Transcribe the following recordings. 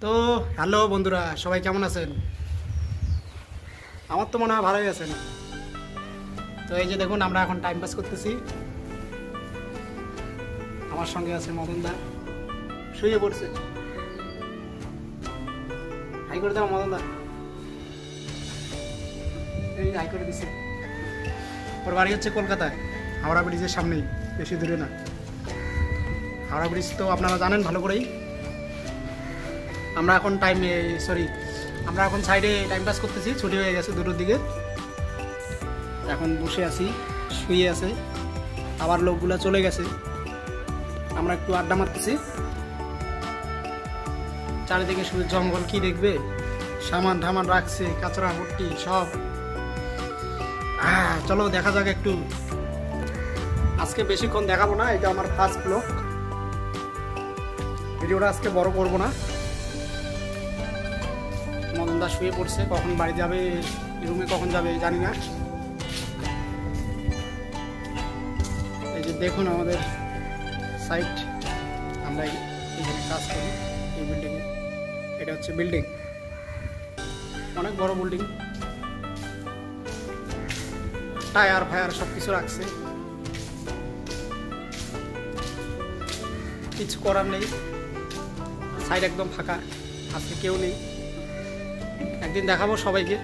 তো হ্যালো বন্ধুরা, সবাই কেমন আছেন? আমার তো মনে হয় ভালোই আছেন। তো এই যে দেখুন, আমরা এখন টাইম পাস করতেছি। আমার সঙ্গে আছে মদনদা, শুয়ে পড়ছে। হাই করে দাও মদনদা, এই হাই করে দিচ্ছে। ওর বাড়ি হচ্ছে কলকাতায়, হাওড়া ব্রিজের সামনেই, বেশি দূরে না। হাওড়া ব্রিজ তো আপনারা জানেন ভালো করেই। আমরা এখন আমরা এখন সাইডে টাইম পাস করতেছি, ছুটি হয়ে গেছে দুটোর দিকে। এখন বসে আছি, শুয়ে আছে, আবার লোকগুলা চলে গেছে। আমরা একটু আড্ডা মারতেছি। চারিদিকে শুধু জঙ্গল, কি দেখবে, সামান ঠামান রাখছে, কাঁচরা ভর্তি সব। চলো দেখা যাক একটু। আজকে বেশিক্ষণ দেখাবো না, এটা আমার ফার্স্ট ব্লগ। ভিডিওটা আজকে বড় করবো না। মদনদা শুয়ে পড়ছে, কখন বাড়ি যাবে, রুমে কখন যাবে জানি না। এই যে দেখুন আমাদের সাইট, আমরা এখানে কাজ করি এই বিল্ডিংয়ে। এটা হচ্ছে বিল্ডিং, অনেক বড় বিল্ডিং। টায়ার ফায়ার সব কিছু রাখছে, কিছু করার নেই। সাইড একদম ফাঁকা, আজকে কেউ নেই। একদিন দেখাবো সবাইকে,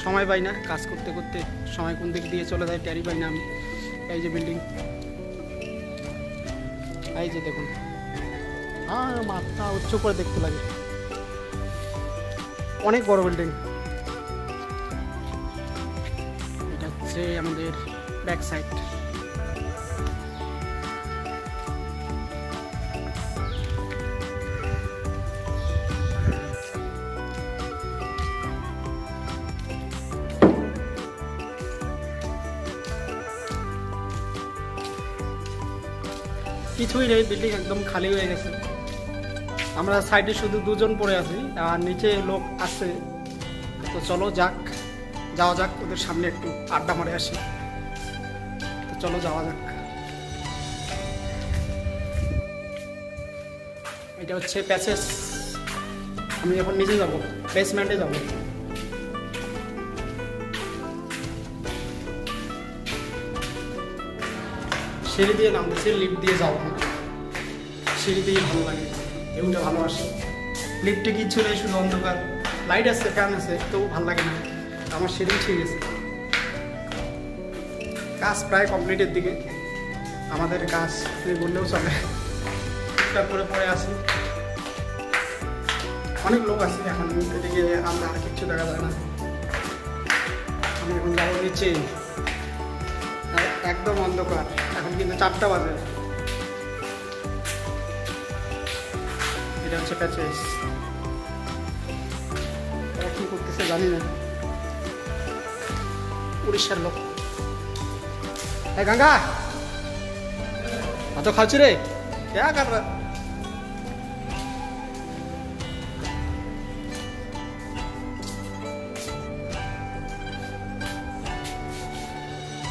সময় পাই না, কাজ করতে করতে সময় কোন দিক দিয়ে চলে যায় টেরই পাই না আমি। এই যে বিল্ডিং, এই যে দেখুন, মাথা উচ্চ করে দেখতে লাগে, অনেক বড় বিল্ডিং। এটা হচ্ছে আমাদের ব্যাক সাইড। কিছুই নেই, বিল্ডিং একদম খালি হয়ে গেছে। আমরা সাইডে শুধু দুজন পড়ে আছি, আর নিচে লোক আছে। তো চলো যাওয়া যাক, ওদের সামনে একটু আড্ডা মারে আসি। তো চলো যাওয়া যাক। এটা হচ্ছে প্যাসেজ। আমি এখন নিচে যাব, বেসমেন্টে যাব। সিঁড়ি দিয়ে নামতেছি, লিফট দিয়ে যাবো না। সিঁড়ি দিয়ে ভালো লাগে, ভিউটা ভালো আসে। লিফটে কিচ্ছু নেই, শুধু অন্ধকার। লাইট আছে, ফ্যান আছে, তবু ভালো লাগে না। আমার সিঁড়ি ঠিক আছে। কাজ প্রায় কমপ্লিটের দিকে, আমাদের কাজ বললেও চলে। টুকটাক করে পড়ে আসি, অনেক লোক আছে। এখন এদিকে আমরা আর কিচ্ছু দেখা যায় না। আমি এখন যাবো নিচে, একদম অন্ধকার। এখন কিন্তু 4টা বাজে। এটা হচ্ছে প্যাচেস। ওরা কি করতেছে জানি না, উড়িষ্যার লোক। এই গঙ্গা, ভাত খাচ্ছি রে, কে কর রা?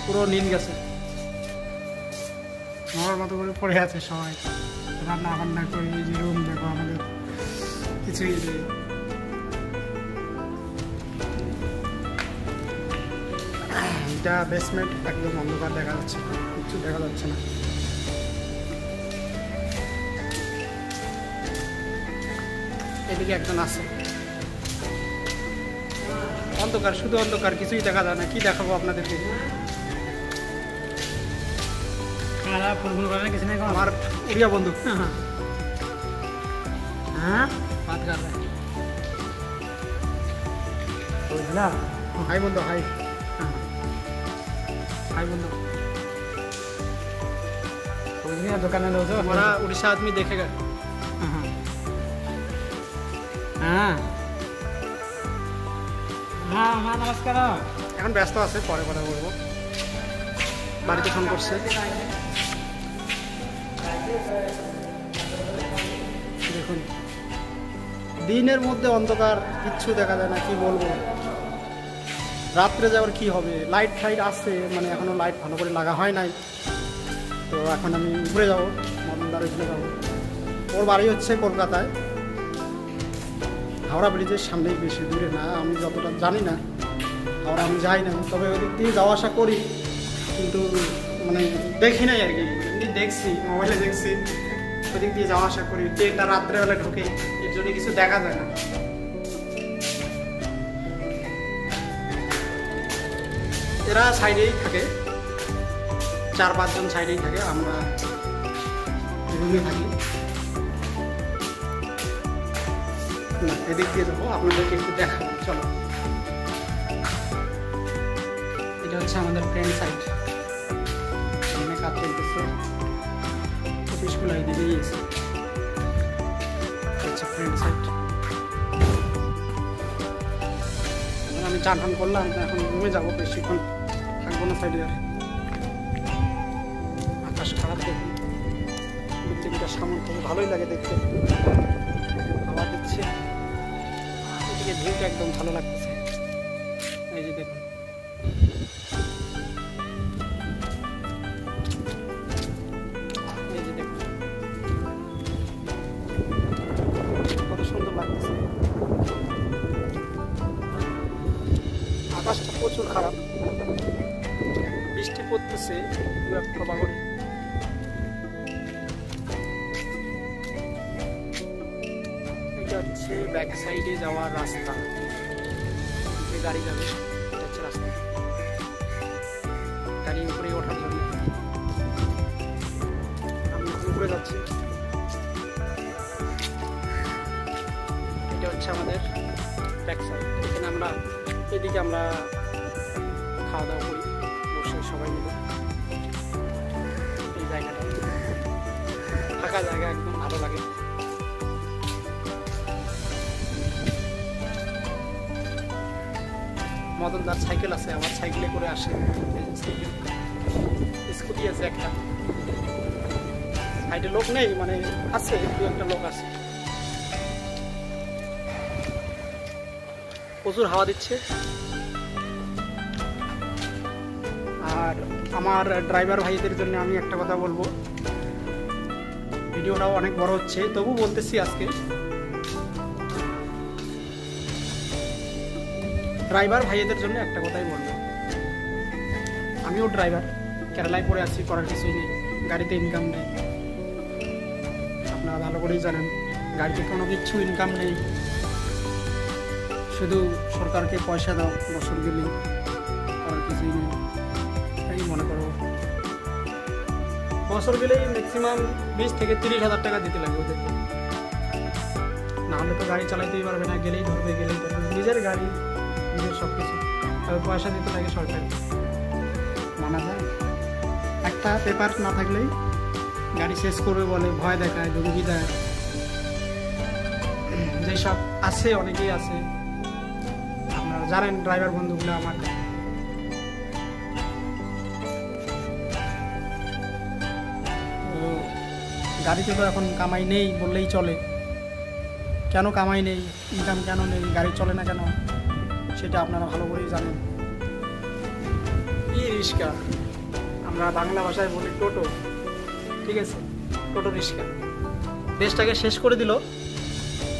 পুরো নীল গেছে, আমার মতো করে পড়ে আছে সবাই। রান্না বান্না করে এই যে রুম দেখো, আমাদের কিছুই নেই। এটা বেসমেন্ট, একদম অন্ধকার দেখা যাচ্ছে, কিছু দেখা যাচ্ছে না। এদিকে একজন আছে, অন্ধকার, শুধু অন্ধকার, কিছুই দেখা যায় না। কি দেখাবো আপনাদেরকে? আমার উড়িয়া বন্ধু, বাত কর রहा है। বুঝলা? হাই বন্ধু, হাই হাই বন্ধু। দোকানে हमारा उड़ीसा आदमी देखेगा। हाँ हाँ हाँ, नमस्कार। এখন ব্যস্ত আছে, পরে কথা বলবো। বাড়িতে ফোন করছে। দেখুন, দিনের মধ্যে অন্ধকার, কিচ্ছু দেখা যায় না। কি বলবো, রাত্রে যাওয়ার কি হবে? লাইট ফাইট আছে, মানে এখনো লাইট ভালো করে লাগা হয় নাই। তো এখন আমি উপরে যাবো, মদনদার ওইখানে যাবো। ওর বাড়ি হচ্ছে কলকাতায়, হাওড়া ব্রিজের সামনেই, বেশি দূরে না। আমি যতটা জানি না, হাওড়া আমি যাই না, তবে ওদিক দিয়ে যাওয়া আসা করি, কিন্তু মানে দেখি নাই আর কি। এমনি দেখছি, মোবাইলে দেখছি, ওদিক দিয়ে যাওয়া আসা করি। ট্রেনটা রাত্রেবেলা ঢুকে, এর জন্য কিছু দেখা যায় না। এরা সাইডেই থাকে, 4-5 জন সাইডেই থাকে, আমরা রুমে থাকি। না, এদিক দিয়ে যাবো, আপনাদেরকে একটু দেখাবো, চলো। এটা হচ্ছে আমাদের ফ্রেন্ড সাইড, এখানে কাজ চলতেছে, অফিসগুলো এদিকেই আছে। হচ্ছে ফ্রেন্ড সাইড। আমি চান টান করলাম, এখন রুমে যাবো, বেশিক্ষণ থাকবো না সাইডে। আর আকাশ খারাপ, দেখুন বিল্ডিংটা সামনে থেকে ভালোই লাগে দেখতে, হাওয়া দিচ্ছে, এদিকে ভিউটা একদম ভালো লাগতেছে। এই যে দেখুন, এই যে দেখুন কত সুন্দর লাগতেছে। আকাশটা প্রচুর খারাপ, বৃষ্টি পড়তেছে প্রভাবরী। এটা হচ্ছে ব্যাক সাইডে যাওয়ার রাস্তা, যে গাড়ি যাবে এটা হচ্ছে রাস্তা, গাড়ি উপরে ওঠার জন্য। আমি উপরে যাচ্ছি। এটা হচ্ছে আমাদের ব্যাক সাইড। এখানে আমরা, এদিকে আমরা খাওয়া দাওয়া করি বসে সবাই মিলে। এই জায়গাটা ফাঁকা জায়গা, একদম ভালো লাগে। মদনদার সাইকেল আছে, আমার সাইকেলে করে আসে, স্কুটি আছে একটা। সাইডে লোক নেই, মানে আছে, 2-1টা লোক আছে। প্রচুর হাওয়া দিচ্ছে। আর আমার ড্রাইভার ভাইদের জন্য আমি একটা কথা বলবো, ভিডিওটাও অনেক বড় হচ্ছে, তবু বলতেছি আজকে। ড্রাইভার ভাইদের জন্য একটা কথাই বলবো, আমিও ড্রাইভার, কেরালায় পড়ে আছি, করার কিছুই নেই, গাড়িতে ইনকাম নেই, আপনারা ভালো করেই জানেন। গাড়িতে কোনো কিছু ইনকাম নেই, শুধু সরকারকে পয়সা দাও, বছর গেলেই, করার কিছুই নেই। এই মনে করো বছর গেলেই ম্যাক্সিমাম 20 থেকে 30 হাজার টাকা দিতে লাগে ওদেরকে, নাহলে তো গাড়ি চালাইতেই পারবে না, গেলেই ধরবে। নিজের গাড়ি, নিজের সব কিছু, তবে পয়সা দিতে লাগে সরকারি, মানা যায়? একটা পেপার না থাকলেই গাড়ি শেষ করবে বলে, ভয় দেখায়, ধমকি দেয়। যেসব আছে, অনেকেই আছে, আপনারা জানেন ড্রাইভার বন্ধুগুলো আমার। গাড়িতে তো এখন কামাই নেই বললেই চলে। কেন কামাই নেই, ইনকাম কেন নেই, গাড়ি চলে না কেন, সেটা আপনারা ভালো করেই জানেন। ই রিক্সা, আমরা বাংলা ভাষায় বলি টোটো, ঠিক আছে? টোটো রিক্সা দেশটাকে শেষ করে দিল।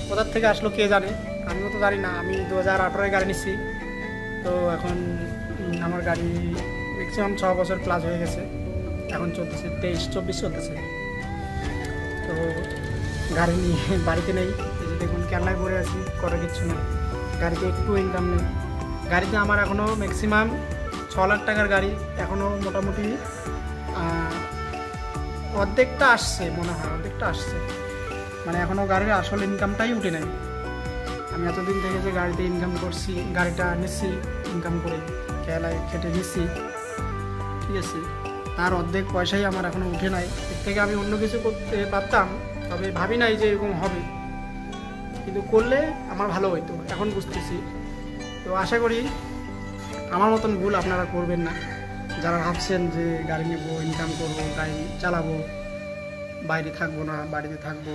কোথার থেকে আসলো কে জানে, আমিও তো জানি না। আমি 2018-এ গাড়ি নিচ্ছি, তো এখন আমার গাড়ি ম্যাক্সিমাম 6 বছর প্লাস হয়ে গেছে। এখন চলতেছে 23-24 চলতেছে। তো গাড়ি নিয়ে বাড়িতে নেই, এই যে দেখুন কেরালায় পড়ে আছি, করার কিচ্ছু নেই, গাড়িতে একটু ইনকাম নেই। গাড়িতে আমার এখনও ম্যাক্সিমাম 6 লাখ টাকার গাড়ি, এখনও মোটামুটি অর্ধেকটা আসছে, মনে হয় অর্ধেকটা আসছে, মানে এখনও গাড়ির আসল ইনকামটাই উঠে নেই। আমি এতদিন থেকে যে গাড়িতে ইনকাম করছি, গাড়িটা নিচ্ছি ইনকাম করে, কেরালায় খেটে নিচ্ছি, ঠিক আছে, তার অর্ধেক পয়সাই আমার এখনও উঠে নাই। এর থেকে আমি অন্য কিছু করতে পারতাম, তবে ভাবি নাই যে এরকম হবে, কিন্তু করলে আমার ভালো হইতো, এখন বুঝতেছি। তো আশা করি আমার মতন ভুল আপনারা করবেন না, যারা ভাবছেন যে গাড়ি নেব, ইনকাম করব, গাড়ি চালাবো, বাইরে থাকবো না, বাড়িতে থাকবো।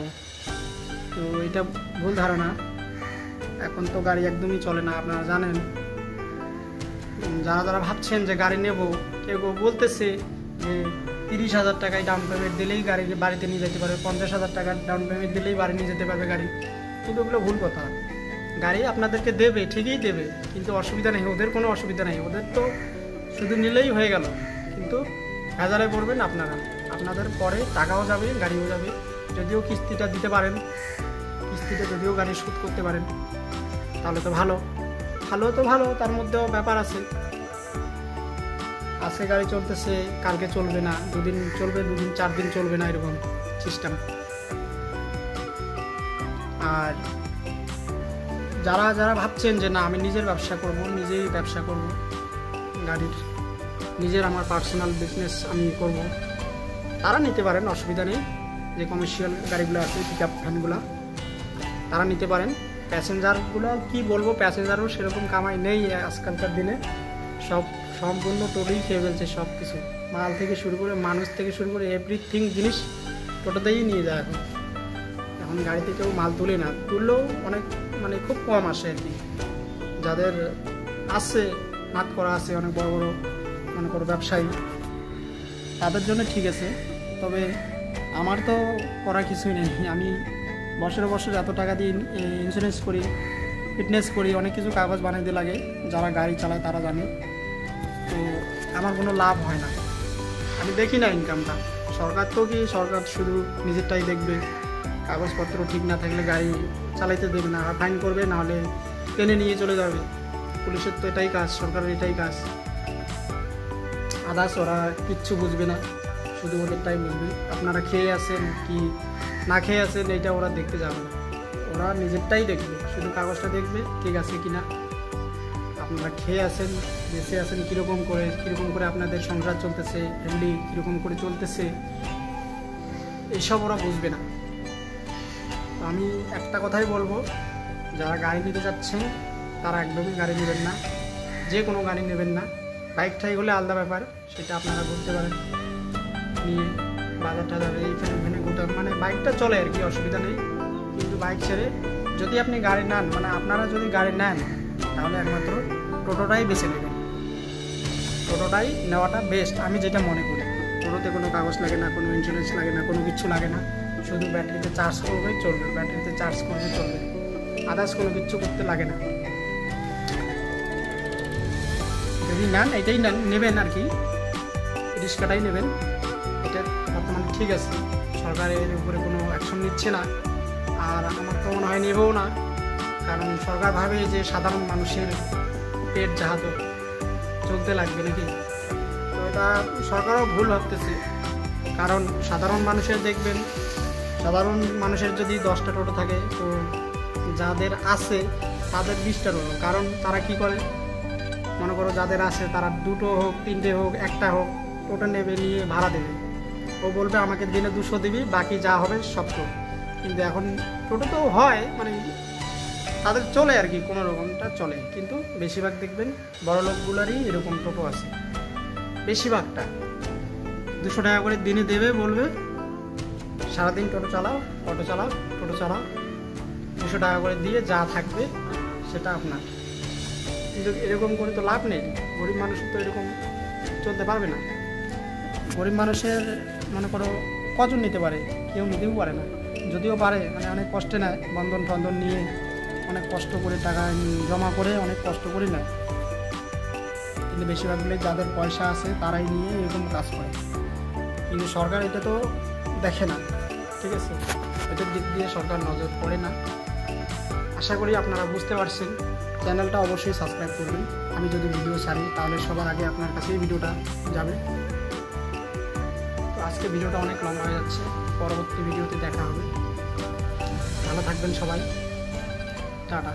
তো এটা ভুল ধারণা। এখন তো গাড়ি একদমই চলে না, আপনারা জানেন। যারা যারা ভাবছেন যে গাড়ি নেব, কেউ কেউ বলতেছে যে 30,000 টাকায় ডাউন পেমেন্ট দিলেই গাড়ি বাড়িতে নিয়ে যেতে পারবে, 50,000 টাকার ডাউন পেমেন্ট দিলেই বাড়ি নিয়ে যেতে পারবে গাড়ি, কিন্তু ওগুলো ভুল কথা। গাড়ি আপনাদেরকে দেবে, ঠিকই দেবে, কিন্তু অসুবিধা নেই, ওদের কোনো অসুবিধা নেই, ওদের তো শুধু নিলেই হয়ে গেল। কিন্তু ভেজালে পড়বেন আপনারা, আপনাদের পরে টাকাও যাবে, গাড়িও যাবে। যদিও কিস্তিটা দিতে পারেন, কিস্তিটা যদিও গাড়ি শোধ করতে পারেন তাহলে তো ভালো, ভালো তো ভালো, তার মধ্যেও ব্যাপার আছে। আজকে গাড়ি চলতেছে, কালকে চলবে না, দুদিন চলবে, দুদিন 4 দিন চলবে না, এরকম সিস্টেম। আর যারা যারা ভাবছেন যে না আমি নিজের ব্যবসা করব, নিজেই ব্যবসা করব গাড়ির, নিজের আমার পার্সোনাল বিজনেস আমি করব, তারা নিতে পারেন, অসুবিধা নেই। যে কমার্শিয়াল গাড়িগুলো আছে, পিক আপ ভ্যানগুলো, তারা নিতে পারেন। প্যাসেঞ্জারগুলো কি বলবো, প্যাসেঞ্জারও সেরকম কামাই নেই আজকালকার দিনে, সব সম্পূর্ণ টোটোই খেয়ে ফেলছে সব কিছু, মাল থেকে শুরু করে মানুষ থেকে শুরু করে এভরিথিং জিনিস টোটোতেই নিয়ে যায় এখন। এখন গাড়িতে কেউ মাল তুলে না, তুললেও অনেক মানে খুব কম আসে আর কি। যাদের আছে, হাত করা আছে, অনেক বড় বড় মনে করো ব্যবসায়ী, তাদের জন্য ঠিক আছে। তবে আমার তো করা কিছুই নেই, আমি বছরে বছর এত টাকা দিয়ে ইন্স্যুরেন্স করি, ফিটনেস করি, অনেক কিছু কাগজ বানাইতে লাগে, যারা গাড়ি চালায় তারা জানে। তো আমার কোনো লাভ হয় না, আমি দেখি না ইনকামটা। সরকার তো কি, সরকার শুধু নিজেরটাই দেখবে, কাগজপত্র ঠিক না থাকলে গাড়ি চালাইতে দেবে না, ফাইন করবে, নাহলে টেনে নিয়ে চলে যাবে। পুলিশের তো এটাই কাজ, সরকারের এটাই কাজ। আদার্স ওরা কিচ্ছু বুঝবে না, শুধু ওদেরটাই বুঝবে। আপনারা খেয়ে আছেন কি না খেয়ে আছেন এইটা ওরা দেখতে যাবে না, ওরা নিজেরটাই দেখবে, শুধু কাগজটা দেখবে ঠিক আছে কিনা, আপনারা খেয়ে আছেন, বেঁচে আছেন কীরকম করে আপনাদের সংসার চলতেছে, ফ্যামিলি কীরকম করে চলতেছে, এইসব ওরা বুঝবে না। তো আমি একটা কথাই বলবো, যারা গাড়ি নিতে যাচ্ছেন তারা একদমই গাড়ি নেবেন না, যে কোনো গাড়ি নেবেন না। বাইকটাই হলে আলাদা ব্যাপার, সেটা আপনারা বলতে পারেন, নিয়ে বাজার টাজার এইখানে গোটা মানে বাইকটা চলে আর কি, অসুবিধা নেই। কিন্তু বাইক ছেড়ে যদি আপনি গাড়ি নেন, মানে আপনারা যদি গাড়ি নেন তাহলে একমাত্র টোটোটাই বেছে নেবেন, টোটোটাই নেওয়াটা বেস্ট আমি যেটা মনে করি। টোটোতে কোনো কাগজ লাগে না, কোনো ইন্স্যুরেন্স লাগে না, কোনো কিছু লাগে না, শুধু ব্যাটারিতে চার্জ করবেই চলবে, ব্যাটারিতে চার্জ করবে চলবে, আদার্স কোনো কিছু করতে লাগে না। যদি নেন এটাই নেবেন আর কি, রিক্সাটাই নেবেন, এটা বর্তমানে ঠিক আছে, সরকারের উপরে কোনো অ্যাকশন নিচ্ছে না, আর আমার তো মনে হয় নেবেও না, কারণ সরকার ভাবে যে সাধারণ মানুষের পেট জাহাজ চলতে লাগবে নাকি। তো এটা সরকারও ভুল ভাবতেছে, কারণ সাধারণ মানুষের দেখবেন, সাধারণ মানুষের যদি 10টা টোটো থাকে, তো যাদের আছে তাদের 20টা টোটো। কারণ তারা কি করে, মনে করো যাদের আছে তারা 2টো হোক, 3টে হোক, 1টা হোক, টোটো নেবে, নিয়ে ভাড়া দেবে, ও বলবে আমাকে দিনে 200 দিবি, বাকি যা হবে সব তো। কিন্তু এখন টোটো তো হয়, মানে তাদের চলে আর কি, কোনো রকমটা চলে, কিন্তু বেশিরভাগ দেখবেন বড় লোকগুলারই এরকম টোটো আছে, বেশিরভাগটা 200 টাকা করে দিনে দেবে, বলবে সারাদিন টোটো চালাও, 200 টাকা করে দিয়ে যা থাকবে সেটা আপনার। কিন্তু এরকম করে তো লাভ নেই, গরিব মানুষ তো এরকম চলতে পারবে না। গরিব মানুষের মনে করো কজন নিতে পারে, কেউ নিতেও পারে না, যদিও পারে মানে অনেক কষ্টে নেয়, বন্ধন টন্ধন নিয়ে অনেক কষ্ট করে টাকা জমা করে অনেক কষ্ট করে নেয়। কিন্তু বেশিরভাগগুলোই যাদের পয়সা আছে তারাই নিয়ে এরকম কাজ করে, কিন্তু সরকার এটা তো দেখে না, ঠিক আছে, এটার দিক দিয়ে সরকার নজর পড়ে না। আশা করি আপনারা বুঝতে পারছেন। চ্যানেলটা অবশ্যই সাবস্ক্রাইব করবেন, আমি যদি ভিডিও ছাড়ি তাহলে সবার আগে আপনার কাছেই ভিডিওটা যাবে। তো আজকে ভিডিওটা অনেক লং হয়ে যাচ্ছে, পরবর্তী ভিডিওতে দেখা হবে। ভালো থাকবেন সবাই, টাটা।